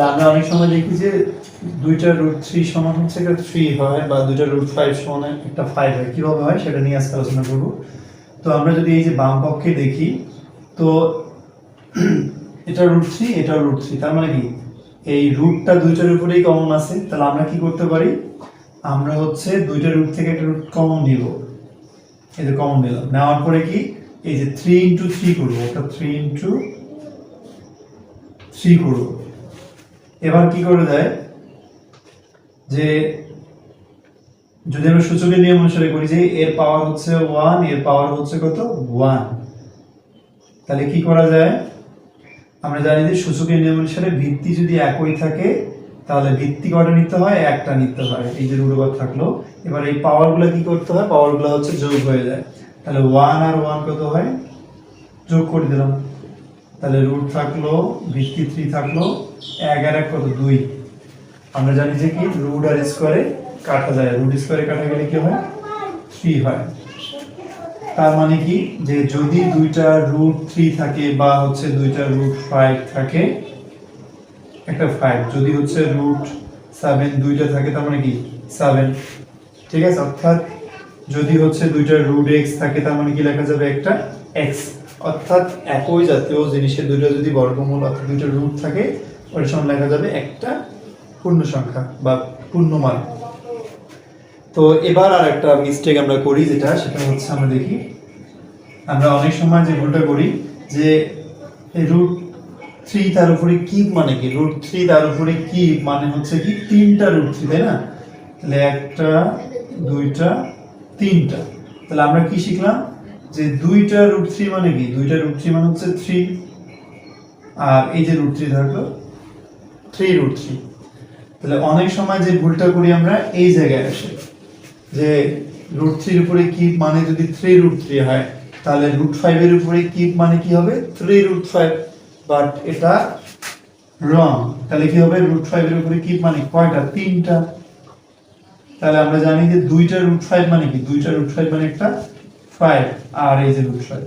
আমরা অনেক সময় দেখি যে দুইটা √3 সমান হচ্ছে একটা 3 হয়, বা দুইটা √5 সমান একটা 5 হয়। কিভাবে হয় সেটা নিয়ে আজকে আলোচনা করব। তো আমরা যদি এই যে বাম পক্ষে দেখি, তো এটা √3, এটা √3, তার মানে কি এই রুটটা দুইটার উপরেই কমন আছে। তাহলে আমরা কি করতে পারি, আমরা হচ্ছে দুইটা রুট থেকে একটা রুট কমন নিব। এই যে কমন নিলাম, নেওয়ার পরে কি এই যে 3 × 3 করব, এটা 3 × 3 করব। এবার কি করে দেয় যে যদি আমরা সূচকের নিয়ম অনুসারে করি যে এর পাওয়ার হচ্ছে 1, এর পাওয়ার হচ্ছে কত 1, তাহলে কি করা যায়, আমরা জানি যে সূচকের নিয়ম অনুসারে ভিত্তি যদি একই থাকে তাহলে ভিত্তি কয়টা নিতে হয়, একটা নিতে হয়। এই যে √1 থাকলো, এবার এই পাওয়ারগুলো কি করতে হয়, পাওয়ারগুলো হচ্ছে যোগ হয়ে যায়। তাহলে 1 আর 1 কত হয়, যোগ করে দিলাম। তাহলে রুট থাকলো, ভিত্তি 3 থাকলো, 1 আর 1 কত 2। আমরা জানি যে কি রুট আর স্কয়ারে কাটা যায়, রুট স্কয়ারে কাটা গেলে কি হয় 3 হয়। তার মানে কি যে যদি দুইটা √3 থাকে বা হচ্ছে দুইটা √5 থাকে, একটা 5, যদি হচ্ছে √7 দুইটা থাকে তার মানে কি 7, ঠিক আছে। অর্থাৎ যদি হচ্ছে দুইটা √x থাকে তার মানে কি লেখা যাবে একটা x। অর্থাৎ একই জাতীয় জিনিসের দুইটা যদি বর্গমূল অর্থাৎ দুইটা রুট থাকে, ওর সমান লেখা যাবে একটা পূর্ণ সংখ্যা বা পূর্ণমান। তো এবার আর একটা মিস্টেক আমরা করি, সেটা হচ্ছে আমরা দেখি, আমরা অনেক সময় যে ভুলটা করি যে √3 তার উপরে কিউব মানে কি, √3 তার উপরে কিউব মানে হচ্ছে কি তিনটা √3, তাই না। তাহলে একটা, দুইটা, তিনটা। তাহলে আমরা কি শিখলাম যে দুইটা √3 মানে কি, দুইটা √3 মানে হচ্ছে 3, আর এই যে √3 থাকলো 3√3। তাহলে অনেক সময় যে ভুলটা করি আমরা এই জায়গায় আসে যে √3 এর উপরে কিউব মানে যদি 3√3 হয়, তাহলে √5 এর উপরে কিউব মানে কি হবে 3√5, বাট এটা রং। তাহলে কি হবে, √5 এর উপরে কিউব মানে কয়টা, তিনটা। তাহলে আমরা জানি যে দুইটা √5 মানে কি, দুইটা √5 মানে একটা 5, আর এই যে √5